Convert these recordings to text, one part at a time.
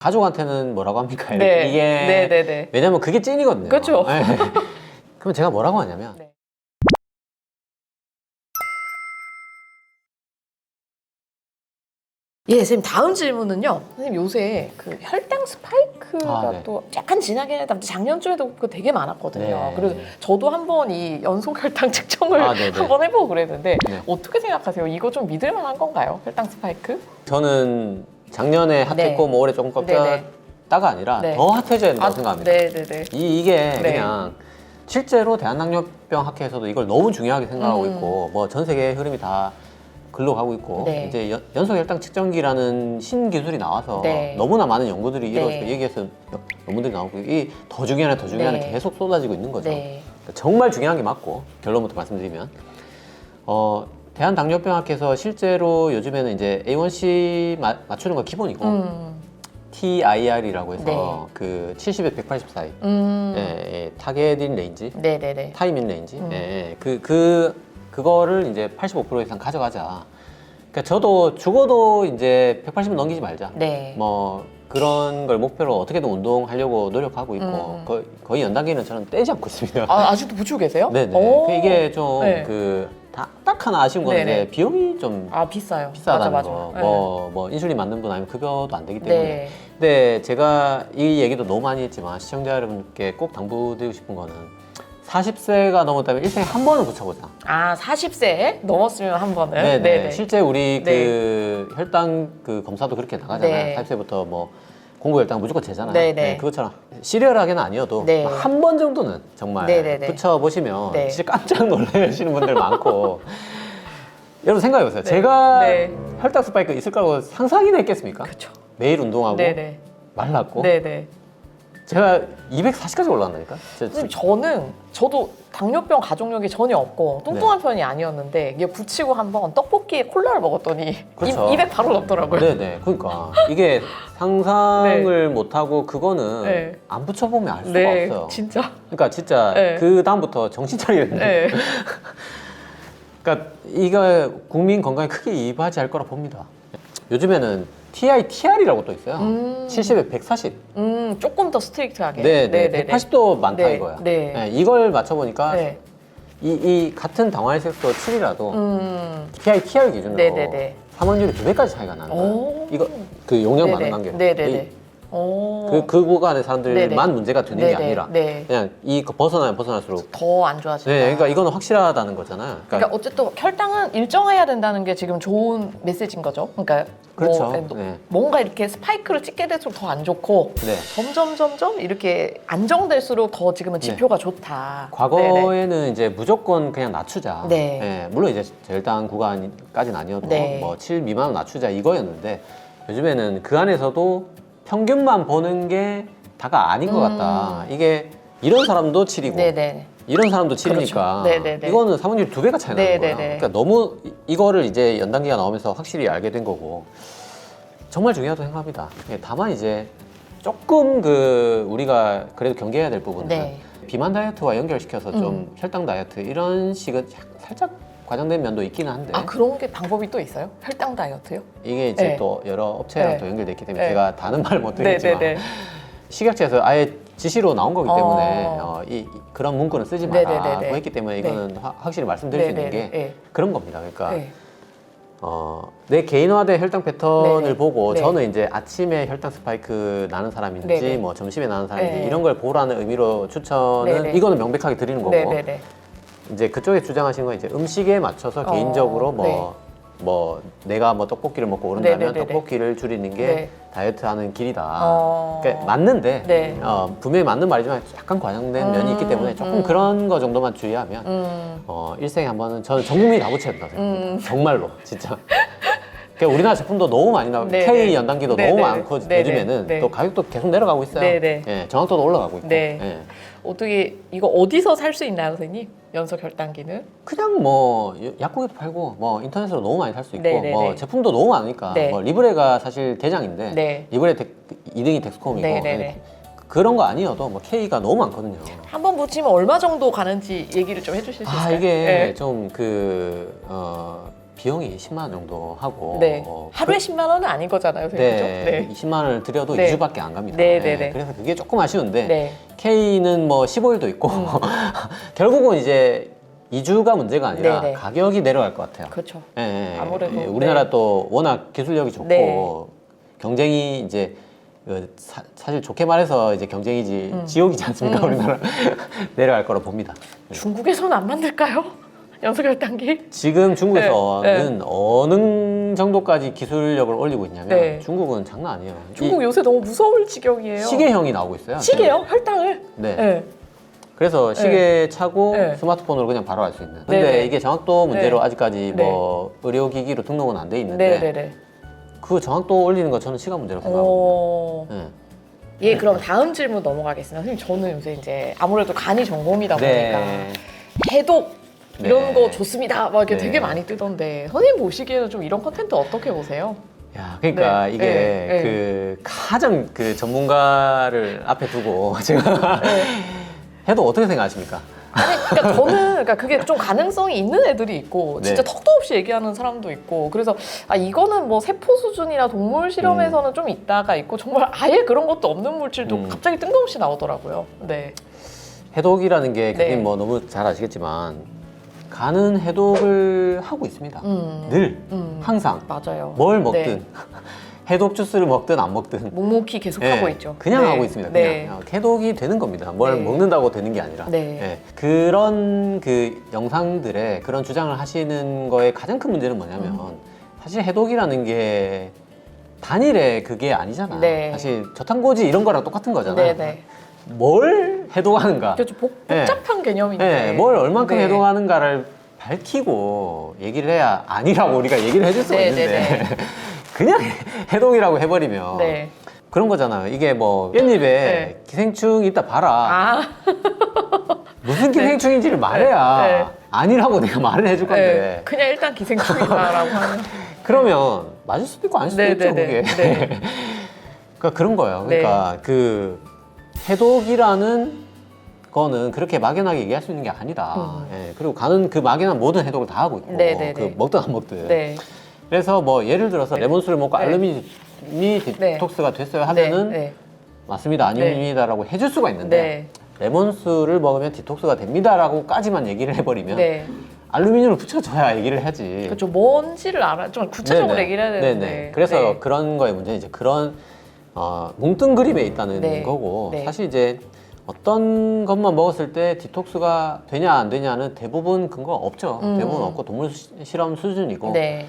가족한테는 뭐라고 합니까? 네. 이게 네네네. 왜냐면 그게 찐이거든요. 그렇죠. 네. 그럼 제가 뭐라고 하냐면 네. 예, 선생님 다음 질문은요. 선생님 요새 그 혈당 스파이크가 네. 또 약간 지나긴 했는데 작년쯤에도 그 되게 많았거든요. 네. 그래서 저도 한번 이 연속 혈당 측정을 네네. 한번 해보고 그랬는데 네. 어떻게 생각하세요? 이거 좀 믿을 만한 건가요? 혈당 스파이크? 저는 작년에 핫했고 네. 뭐 올해 조금 꺾였다가 아니라 네. 더 핫해져야 된다고 생각합니다. 네네네. 이게 네. 그냥 실제로 대한당뇨병 학회에서도 이걸 너무 중요하게 생각하고 있고 뭐 전 세계의 흐름이 다 글로 가고 있고 네. 이제 연속 혈당 측정기라는 신기술이 나와서 네. 너무나 많은 연구들이 네. 이루어지고 얘기해서 논문들이 나오고 이 더 중요하네 더 중요하네 네. 계속 쏟아지고 있는 거죠. 네. 그러니까 정말 중요한 게 맞고 결론부터 말씀드리면 대한당뇨병학회에서 실제로 요즘에는 이제 A1C 맞추는 거 기본이고 TIR이라고 해서 네. 그 70에 180 사이 타겟인 레인지 네네네. 타임인 레인지 그거를 이제 85% 이상 가져가자. 그러니까 저도 죽어도 이제 180은 넘기지 말자. 네. 뭐 그런 걸 목표로 어떻게든 운동하려고 노력하고 있고 거의 연단기는 저는 떼지 않고 있습니다. 아직도 붙이고 계세요? 네네. 오. 이게 좀 네. 딱 하나 아쉬운 건 네네. 이제 비용이 좀 비싸요. 비싸다는 맞아. 거. 네. 뭐 인슐린 맞는 분 아니면 급여도 안 되기 때문에. 네. 근데 제가 이 얘기도 너무 많이 했지만 시청자 여러분께 꼭 당부드리고 싶은 거는 40세가 넘었다면 일생에 한 번은 붙여보자. 40세 넘었으면 한 번은. 네네. 실제 우리 네. 그 혈당 그 검사도 그렇게 나가잖아요. 네. 40세부터 뭐 공부 혈당 무조건 재잖아요. 네네. 네, 그것처럼 시리얼하게는 아니어도 네. 한 번 정도는 정말 네네네. 붙여보시면 네. 진짜 깜짝 놀라시는 분들 많고 여러분 생각해보세요. 제가 네. 혈당 스파이크 있을 거라고 상상이나 했겠습니까? 그렇죠. 매일 운동하고 네네. 말랐고 네네. 제가 240까지 올라간다니까? 선생님 저도 당뇨병 가족력이 전혀 없고 뚱뚱한 편이 아니었는데 이게 붙이고 한번 떡볶이에 콜라를 먹었더니 그렇죠. 200 바로 넘더라고요. 네네. 그러니까 이게 상상을 못하고 그거는 네. 안 붙여보면 알 수가 네, 없어요. 진짜. 그러니까 진짜 네. 그 다음부터 정신 차려야 돼. 네. 그러니까 이거 국민 건강에 크게 이바지할 거라 봅니다. 요즘에는 TR이라고 또 있어요. 70에 140. 조금 더 스트릭트하게. 네. 180도 많다 네. 이거야. 네. 네, 이걸 맞춰보니까 네. 이 같은 당화혈색소 7이라도 TR 기준으로 네네네. 삼원율이 2배까지 차이가 나는 거예요. 오. 이거 그 용량 네네. 많은 관계. 네네네. 오. 그 구간의 사람들만 네네. 문제가 되는 게 네네. 아니라 네. 그냥 이거 벗어날수록 더 안 좋아진다. 네, 그러니까 이거는 확실하다는 거잖아요. 그러니까 어쨌든 혈당은 일정해야 된다는 게 지금 좋은 메시지인 거죠. 그러니까 그렇죠. 뭐 네. 뭔가 이렇게 스파이크를 찍게 될수록 더 안 좋고 네. 점점 이렇게 안정될수록 더 지금은 지표가 좋다. 네네. 과거에는 이제 무조건 그냥 낮추자. 네. 물론 이제 저혈당 구간까지는 아니어도 네. 뭐 7 미만으로 낮추자 이거였는데 요즘에는 그 안에서도 평균만 보는 게 다가 아닌 것 같다. 이게 이런 사람도 7이고 네네. 이런 사람도 7이니까 그렇죠. 네네네. 이거는 사문율 2배가 차이 나는 거야. 네네네. 그러니까 너무 이거를 이제 연단기가 나오면서 확실히 알게 된 거고 정말 중요하다고 생각합니다. 다만 이제 조금 그 우리가 그래도 경계해야 될 부분은 네. 비만 다이어트와 연결시켜서 좀 혈당 다이어트 이런 식은 살짝 과장된 면도 있기는 한데 그런 게 방법이 또 있어요? 혈당 다이어트요? 이게 이제 네. 또 여러 업체랑 네. 또 연결돼 있기 때문에 네. 제가 다는 말 못 드리겠지만 네네네. 식약처에서 아예 지시로 나온 거기 때문에 어. 그런 문구는 쓰지 마라고 네네네네. 했기 때문에 이거는 확실히 말씀드릴 수 있는 네네네. 게 네. 그런 겁니다. 그러니까 네. 내 개인화된 혈당 패턴을 네네. 보고 네. 저는 이제 아침에 혈당 스파이크 나는 사람인지 네네. 뭐 점심에 나는 사람인지 네. 이런 걸 보라는 의미로 추천은 네네. 이거는 명백하게 드리는 거고 네네네. 이제 그쪽에 주장하시는 건 이제 음식에 맞춰서 개인적으로 뭐 내가 뭐 떡볶이를 먹고 오른다면 네네네네. 떡볶이를 줄이는 게 네. 다이어트하는 길이다. 어. 그러니까 맞는데 네. 분명히 맞는 말이지만 약간 과장된 면이 있기 때문에 조금 그런 거 정도만 주의하면 일생에 한 번은 저는 전 국민이 다 붙여야 된다 생각합니다. 정말로 진짜. 그러니까 우리나라 제품도 너무 많이 나오고 네네. K 연단기도 네네. 너무 많고 네네. 요즘에는 네. 또 가격도 계속 내려가고 있어요. 네네. 예, 정확도도 올라가고 있고. 네. 예. 어떻게 이거 어디서 살 수 있나요, 선생님? 연속 혈당기는? 그냥 뭐 약국에도 팔고 뭐 인터넷으로 너무 많이 살 수 있고 네네네. 뭐 제품도 너무 많으니까 네. 뭐 리브레가 사실 대장인데 네. 리브레 2등이 덱스콤이고 네네네. 그런 거 아니어도 뭐 K가 너무 많거든요. 한 번 붙이면 얼마 정도 가는지 얘기를 좀 해주실 수 있어요? 이게 네. 좀 비용이 10만 원 정도 하고 네. 하루에 10만 원은 아닌 거잖아요, 선생님. 네, 그죠? 20만 원을 들여도 네. 2주밖에 안 갑니다. 네, 네, 네. 그래서 그게 조금 아쉬운데 네. K는 뭐 15일도 있고 결국은 이제 2주가 문제가 아니라 네, 네. 가격이 내려갈 것 같아요. 그렇죠. 예, 예. 아무래도, 예, 우리나라 네. 또 워낙 기술력이 좋고 네. 경쟁이 이제 사실 좋게 말해서 이제 경쟁이지 지옥이지 않습니까? 우리나라 내려갈 거라 봅니다. 중국에서는 안 만들까요? 연소결단기? 지금 중국에서는 네. 어느 정도까지 기술력을 올리고 있냐면 네. 중국은 장난 아니에요. 중국 요새 너무 무서울 지경이에요. 시계형이 나오고 있어요. 시계요? 혈당을? 네. 네. 그래서 시계 차고 네. 스마트폰으로 그냥 바로 알 수 있는. 근데 네네. 이게 정확도 문제로 네. 아직까지 네. 뭐 의료기기로 등록은 안 돼 있는데 네네네. 그 정확도 올리는 거 저는 시간 문제라고 생각하거든요. 네. 예, 그럼 다음 질문 넘어가겠습니다. 선생님, 저는 요새 이제 아무래도 간이 전공이다 보니까 네. 해독 이런 네. 거 좋습니다. 막 이렇게 네. 되게 많이 뜨던데 선생님 보시기에는 좀 이런 컨텐츠 어떻게 보세요? 야, 그러니까 네. 이게 네. 그 가장 그 전문가를 앞에 두고 제가 네. 해도 어떻게 생각하십니까? 아니, 그러니까 저는 그러니까 그게 좀 가능성이 있는 애들이 있고 진짜 네. 턱도 없이 얘기하는 사람도 있고 그래서 아 이거는 뭐 세포 수준이나 동물 실험에서는 좀 있다가 있고 정말 아예 그런 것도 없는 물질도 갑자기 뜬금없이 나오더라고요. 네. 해독이라는 게 네. 교수님 뭐 너무 잘 아시겠지만 간은 해독을 하고 있습니다. 늘 항상 맞아요. 뭘 먹든 네. 해독 주스를 먹든 안 먹든 묵묵히 계속 예, 하고 있죠. 그냥 네. 하고 있습니다. 네. 그냥 해독이 되는 겁니다. 뭘 네. 먹는다고 되는 게 아니라 네. 예, 그런 그 영상들에 그런 주장을 하시는 거에 가장 큰 문제는 뭐냐면 사실 해독이라는 게 단일의 그게 아니잖아. 네. 사실 저탄고지 이런 거랑 똑같은 거잖아. 네네. 뭘 해독하는가? 그렇죠. 복잡한 개념인데. 네, 뭘 얼만큼 네. 해독하는가를 밝히고 얘기를 해야 아니라고 우리가 얘기를 해줄 수가 네, 있는데 네, 그냥 해독이라고 해버리면 네. 그런 거잖아요. 이게 뭐 깻잎에 네. 기생충 있다 봐라. 아, 무슨 기생충인지를 말해야 네. 아니라고 내가 말을 해줄 건데 네. 그냥 일단 기생충이다라고 하면. 그러면 맞을 수도 있고 아닐 수도 네, 있죠. 네, 그게. 네. 그러니까 그런 거예요. 그러니까 그 해독이라는 거는 그렇게 막연하게 얘기할 수 있는 게 아니다. 예, 그리고 간은 그 막연한 모든 해독을 다 하고 있고 네, 네, 그 네. 먹든 안 먹든. 네. 그래서 뭐 예를 들어서 레몬수를 먹고 네. 알루미늄이 디톡스가 됐어요 하면은 네. 맞습니다 아닙니다라고 해줄 수가 있는데 네. 레몬수를 먹으면 디톡스가 됩니다라고까지만 얘기를 해버리면 네. 알루미늄을 붙여줘야 얘기를 하지. 그렇죠. 뭔지를 알아. 좀 구체적으로 네네. 얘기를 해야 되는데. 네네. 그래서 네. 그런 거의 문제는 이제 그런 뭉뚱그림에 있다는 네. 거고 네. 사실 이제 어떤 것만 먹었을 때 디톡스가 되냐 안 되냐는 대부분 근거가 없죠. 대부분 없고 동물 실험 수준이고 네.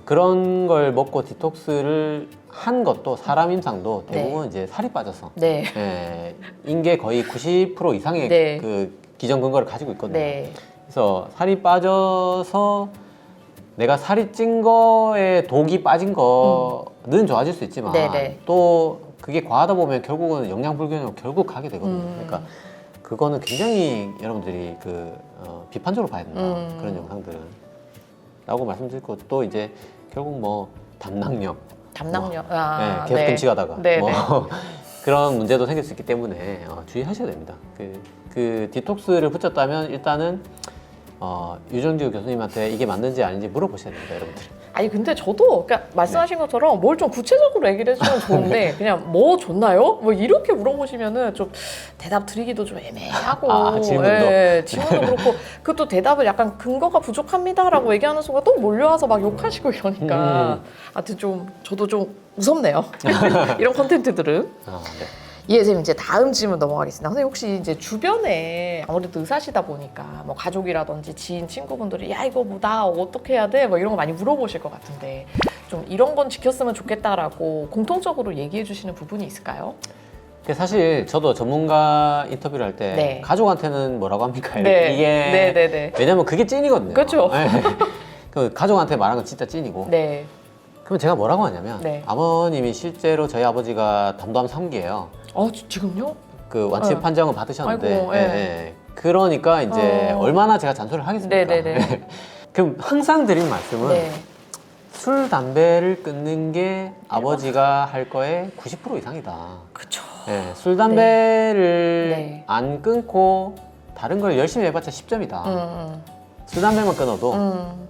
그런 걸 먹고 디톡스를 한 것도 사람 임상도 대부분 이제 살이 빠져서 네. 예, 인계 거의 90% 이상의 네. 그 기전 근거를 가지고 있거든요. 네. 그래서 살이 빠져서 내가 살이 찐 거에 독이 빠진 거는 좋아질 수 있지만 네네. 또 그게 과하다 보면 결국은 영양 불균형으로 결국 가게 되거든요. 그러니까 그거는 굉장히 여러분들이 그 비판적으로 봐야 된다. 그런 영상들은 라고 말씀드리고 또 이제 결국 뭐 담낭력 담낭력. 뭐, 아, 계속 금식하다가 네, 뭐 네. 그런 문제도 생길 수 있기 때문에 주의하셔야 됩니다. 그 디톡스를 붙였다면 일단은 유정규 교수님한테 이게 맞는지 아닌지 물어보셔야 됩니다, 여러분들. 아니 근데 저도 그러니까 말씀하신 것처럼 뭘 좀 구체적으로 얘기를 해주면 좋은데 그냥 뭐 좋나요? 뭐 이렇게 물어보시면은 좀 대답 드리기도 좀 애매하고 질문도? 예, 질문도 그렇고 그것도 대답을 약간 근거가 부족합니다라고 얘기하는 순간 또 몰려와서 막 욕하시고 이러니까 하여튼 좀 저도 좀 무섭네요. 이런 콘텐츠들은. 네. 예, 선생님 이제 다음 질문 넘어가겠습니다. 선생님 혹시 이제 주변에 아무래도 의사시다 보니까 뭐 가족이라든지 지인, 친구분들이 야 이거 뭐 나 어떻게 해야 돼? 뭐 이런 거 많이 물어보실 것 같은데 좀 이런 건 지켰으면 좋겠다라고 공통적으로 얘기해 주시는 부분이 있을까요? 사실 저도 전문가 인터뷰를 할 때 네. 가족한테는 뭐라고 합니까? 네. 이게 네네네. 왜냐면 그게 찐이거든요. 그렇죠. 네. 그 가족한테 말한 건 진짜 찐이고. 네. 그럼 제가 뭐라고 하냐면 네. 아버님이 실제로 저희 아버지가 담담 3기예요. 지금요? 그 완치 판정을 받으셨는데 아이고, 예. 예. 그러니까 이제 얼마나 제가 잔소리를 하겠습니까? 네네네. 그럼 항상 드린 말씀은 네. 술, 담배를 끊는 게 아버지가 할 거의 90% 이상이다. 그쵸. 예, 술, 담배를 네. 안 끊고 다른 걸 열심히 해봤자 10점이다. 술 담배만 끊어도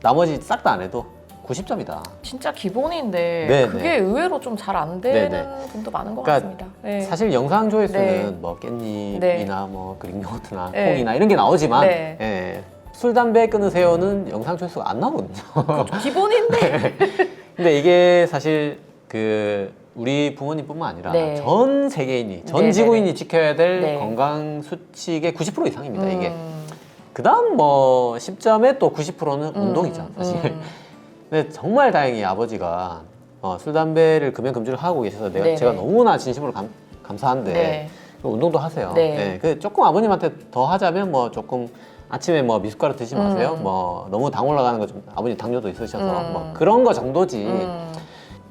나머지 싹 다 안 해도 90점이다. 진짜 기본인데 네, 그게 네. 의외로 좀 잘 안 되는 네, 분도 많은 것 그러니까 같습니다. 네. 사실 영상 조회수는 네. 뭐 깻잎이나 네. 뭐 그릭 요거트나 네. 콩이나 이런 게 나오지만 네. 예, 술 담배 끊으세요는 영상 조회수가 안 나오거든요. 기본인데. 근데 이게 사실 그 우리 부모님뿐만 아니라 네. 전 세계인이, 전 네, 지구인이 네, 네. 지켜야 될 네. 건강 수칙의 90% 이상입니다. 이게. 그다음 뭐 10점에 또 90%는 운동이죠, 사실. 근데 정말 다행히 아버지가 술 담배를 금연 금지를 하고 계셔서 네네. 제가 너무나 진심으로 감사한데 네. 운동도 하세요. 네. 네, 그 조금 아버님한테 더 하자면 뭐 조금 아침에 뭐 미숫가루 드시지 마세요. 뭐 너무 당 올라가는 거 좀 아버님 당뇨도 있으셔서 뭐 그런 거 정도지.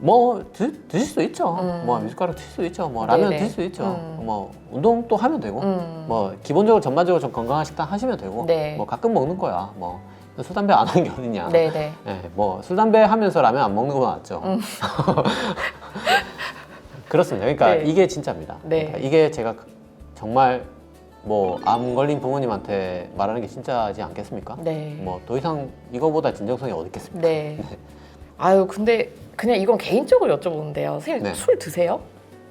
뭐 드실 수 있죠. 뭐 미숫가루 드실 수 있죠. 뭐 라면 네네. 드실 수 있죠. 뭐 운동 또 하면 되고 뭐 기본적으로 전반적으로 좀 건강한 식단 하시면 되고 네. 뭐 가끔 먹는 거야. 뭐 술 담배 안 하는 게 어딨냐. 네네. 네, 뭐 술 담배 하면서 라면 안 먹는 거보다 낫죠. 그렇습니다. 그러니까 네. 이게 진짜입니다. 네. 그러니까 이게 제가 정말 뭐 암 걸린 부모님한테 말하는 게 진짜지 않겠습니까? 네. 뭐 더 이상 이거보다 진정성이 어디 있겠습니까? 네. 아유 근데 그냥 이건 개인적으로 여쭤보는데요. 선생님 네. 술 드세요?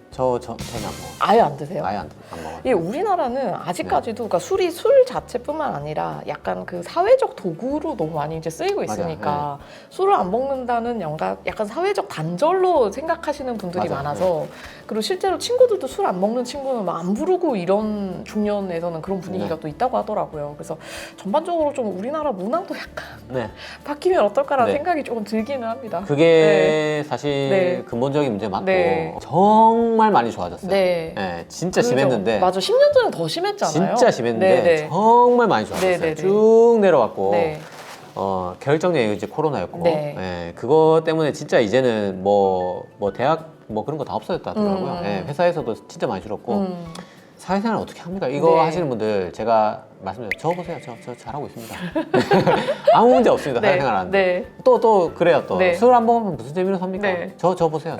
저는 안 먹어요. 아예 안 드세요? 아예 안 먹어요. 예, 우리나라는 아직까지도 그러니까 술이 술 자체뿐만 아니라 약간 그 사회적 도구로 너무 많이 이제 쓰이고 있으니까 맞아요. 술을 안 먹는다는 약간 사회적 단절로 생각하시는 분들이 맞아요. 많아서 그리고 실제로 친구들도 술 안 먹는 친구는 막 안 부르고 이런 중년에서는 그런 분위기가 네. 또 있다고 하더라고요. 그래서 전반적으로 좀 우리나라 문화도 약간 네. 바뀌면 어떨까라는 네. 생각이 조금 들기는 합니다. 그게 사실 네. 근본적인 문제 맞고 네. 정말 많이 좋아졌어요. 네. 네, 진짜 그죠? 심했는데 맞아. 10년 전에 더 심했잖아요. 진짜 심했는데 네네. 정말 많이 좋아졌어요. 네네네. 쭉 내려왔고 네. 결정적인 이제 코로나였고 네. 예, 그거 때문에 진짜 이제는 뭐 대학 뭐 그런 거 다 없어졌다 하더라고요. 예, 회사에서도 진짜 많이 줄었고 사회생활 어떻게 합니까? 이거 네. 하시는 분들 제가 말씀드려요. 저 보세요. 저 잘하고 있습니다. 아무 문제 없습니다. 네. 사회생활 하는데. 네. 또 그래요. 또 네. 술 안 먹으면 무슨 재미로 삽니까? 네. 저 보세요.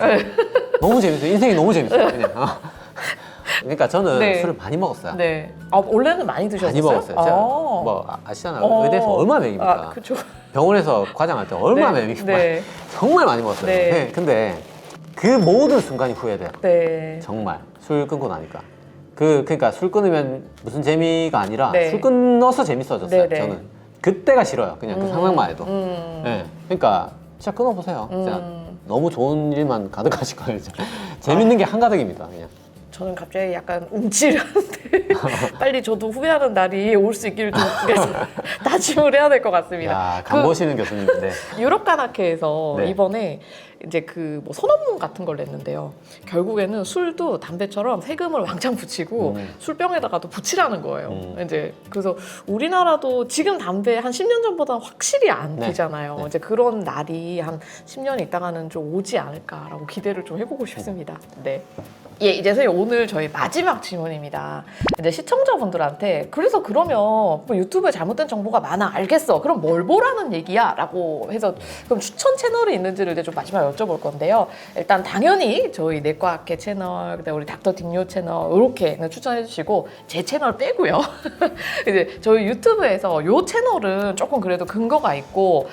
너무 재밌어요. 인생이 너무 재밌어요. 그냥. 그러니까 저는 네. 술을 많이 먹었어요. 네. 아, 원래는 많이 드셨어요? 많이 먹었어요. 제가 뭐 아시잖아요. 의대에서 얼마나 먹입니까? 아, 그쵸. 병원에서 과장할 때 얼마나 네. 먹입니까? 네. 정말 많이 먹었어요. 네. 네, 근데 그 모든 순간이 후회돼요. 네. 정말 술 끊고 나니까 그러니까 술 끊으면 무슨 재미가 아니라 네. 술 끊어서 재밌어졌어요. 네, 네. 저는 그때가 싫어요. 그냥 그 상황만 해도. 음. 네. 그러니까 진짜 끊어보세요. 진짜 너무 좋은 일만 가득하실 거예요. 진짜. 재밌는 게 한가득입니다. 그냥. 저는 갑자기 약간 움찔하는데 빨리 저도 후회하는 날이 올 수 있기를 좀 그래서 다짐을 해야 될 것 같습니다. 야, 간 보시는 교수님인데. 유럽관학회에서 네. 이번에 이제 그 뭐 선언문 같은 걸 냈는데요. 결국에는 술도 담배처럼 세금을 왕창 붙이고 술병에다가도 붙이라는 거예요. 이제 그래서 우리나라도 지금 담배 한 10년 전보다는 확실히 안 네. 피잖아요. 네. 이제 그런 날이 한 10년 있다가는 좀 오지 않을까라고 기대를 좀 해보고 싶습니다. 네. 예, 이제 선생님 오늘 저희 마지막 질문입니다. 이제 시청자분들한테 그래서 그러면 뭐 유튜브에 잘못된 정보가 많아 알겠어. 그럼 뭘 보라는 얘기야? 라고 해서 그럼 추천 채널이 있는지를 이제 좀 마지막에 여쭤볼 건데요. 일단 당연히 저희 내과학회 채널, 그다음에 우리 닥터 딩요 채널 이렇게 추천해 주시고 제 채널 빼고요. 이제 저희 유튜브에서 요 채널은 조금 그래도 근거가 있고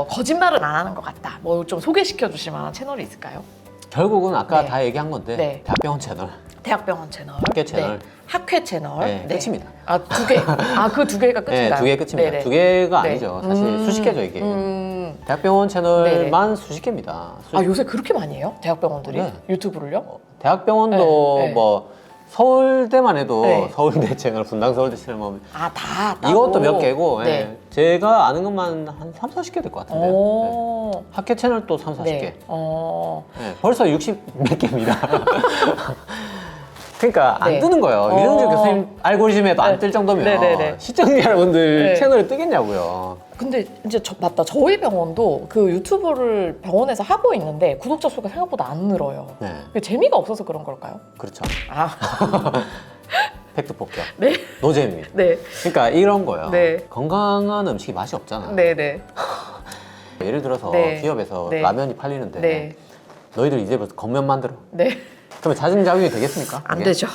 거짓말은 안 하는 것 같다. 뭐 좀 소개시켜 주실 만한 채널이 있을까요? 결국은 아까 네. 다 얘기한 건데 네. 대학병원 채널, 대학병원 채널, 학회 채널. 네. 학회 채널, 네, 끝입니다. 아, 두 개. 아, 그 두 개가 끝인가요? 네, 두 개 끝입니다. 네네. 두 개가 네. 아니죠. 사실 수십 개죠 이게. 대학병원 네네. 채널만 수십 개입니다. 아, 요새 그렇게 많이 해요? 대학병원들이? 네. 유튜브를요? 대학병원도 네, 네. 뭐 서울대만 해도 네. 서울대 채널, 분당 서울대 채널 뭐 아, 다. 이것도 몇 개고 네. 예. 제가 아는 것만 한 3, 40개 될 것 같은데요. 네. 오. 학회 채널도 3, 40개. 네. 벌써 60 몇 개입니다. 그러니까 안 네. 뜨는 거예요. 유영준 교수님 알고리즘에도 안 뜰 정도면 네네네. 시청자 여러분들 네. 채널에 뜨겠냐고요. 근데 이제 맞다. 저희 병원도 그 유튜브를 병원에서 하고 있는데 구독자 수가 생각보다 안 늘어요. 네, 그게 재미가 없어서 그런 걸까요? 그렇죠. 아, 팩트 폭격. 네. 노잼입니다. 네. 그러니까 이런 거예요. 네. 건강한 음식이 맛이 없잖아. 네네. 예를 들어서 네. 기업에서 네. 라면이 팔리는데 네. 너희들 이제부터 겉면 만들어. 네. 그러면 자진자격이 되겠습니까? 안 그게? 되죠.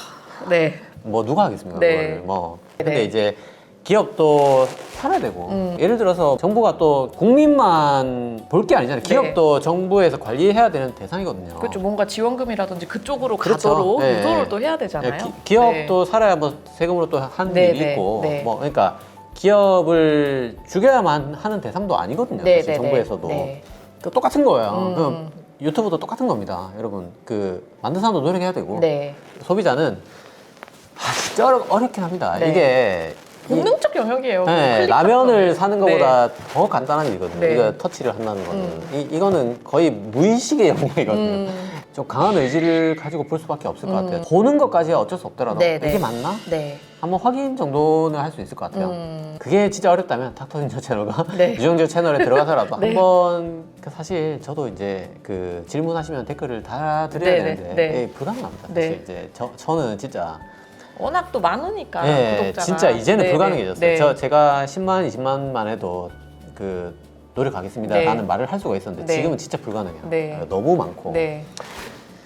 네. 뭐 누가 하겠습니까? 네. 그걸 뭐. 근데 네. 이제 기업도 살아야 되고 예를 들어서 정부가 또 국민만 볼 게 아니잖아요. 기업도 정부에서 관리해야 되는 대상이거든요. 그렇죠. 뭔가 지원금이라든지 그쪽으로 그렇죠. 가도록 네. 유도를 또 해야 되잖아요. 기업도 살아야 뭐 세금으로 또 하는 네, 일이 네, 있고 네. 뭐 그러니까 기업을 죽여야만 하는 대상도 아니거든요. 네, 사실 네, 정부에서도 네. 그 똑같은 거예요. 그럼 유튜브도 똑같은 겁니다, 여러분. 그 만든 사람도 노력해야 되고 네. 소비자는 진짜 어렵긴 합니다. 네. 이게 본능적 영역이에요. 네, 클릭 라면을 작업은. 사는 것보다 더 간단한 일이거든요. 네. 이거 터치를 한다는 거는 이거는 거의 무의식의 영역이거든요. 좀 강한 의지를 가지고 볼 수밖에 없을 것 같아요. 보는 것까지 어쩔 수 없더라도 네, 이게 네. 맞나? 네. 한번 확인 정도는 할 수 있을 것 같아요. 그게 진짜 어렵다면 닥터닌저 채널과 네. 유정재 채널에 들어가서라도 네. 한번 사실 저도 이제 그 질문하시면 댓글을 달아드려야 네, 네, 되는데 네. 불가능합니다. 네. 사실 이제 저는 진짜 워낙 또 많으니까 네, 구독자가. 진짜 이제는 네, 불가능해졌어요. 네. 제가 10만, 20만만 해도 그 노력하겠습니다라는 네. 말을 할 수가 있었는데 네. 지금은 진짜 불가능해요. 네. 너무 많고. 네.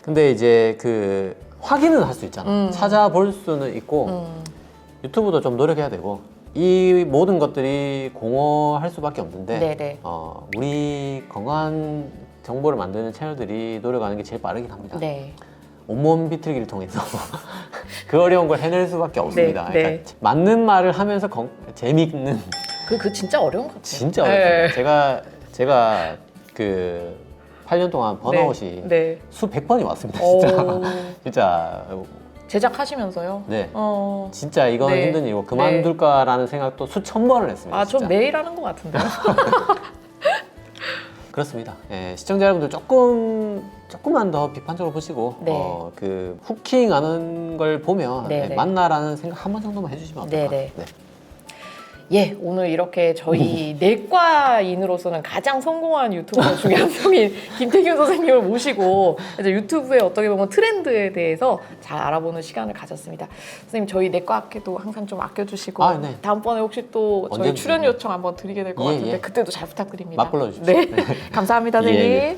근데 이제 그 확인은 할 수 있잖아. 찾아볼 수는 있고 유튜브도 좀 노력해야 되고 이 모든 것들이 공허할 수밖에 없는데 네, 네. 우리 건강한 정보를 만드는 채널들이 노력하는 게 제일 빠르긴 합니다. 네. 온몸 비틀기를 통해서 그 어려운 걸 해낼 수밖에 없습니다. 네, 그러니까 네. 맞는 말을 하면서 재미있는 그 진짜 어려운 것 같아요. 진짜 네. 어렵습니다. 제가 그 8년 동안 번아웃이 네. 수백 번이 왔습니다. 오. 진짜 진짜 제작하시면서요? 네. 어. 진짜 이건 네. 힘든 일이고 그만둘까라는 생각도 수천 번을 했습니다. 아, 전 진짜. 매일 하는 것 같은데요. 그렇습니다. 예, 시청자 여러분들 조금만 더 비판적으로 보시고 네. 그 후킹하는 걸 보면 네, 네. 맞나라는 생각 한 번 정도만 해주시면 네, 어떨까? 네. 예, 오늘 이렇게 저희 내과인으로서는 가장 성공한 유튜버 중에 한 명인 김태균 선생님을 모시고 이제 유튜브의 어떻게 보면 트렌드에 대해서 잘 알아보는 시간을 가졌습니다. 선생님, 저희 내과학회도 항상 좀 아껴주시고 아, 네. 다음번에 혹시 또 저희 언제든지. 출연 요청 한번 드리게 될 것 예, 같은데 예. 그때도 잘 부탁드립니다. 맞불러 주십시오. 네, 감사합니다, 선생님. 예, 예.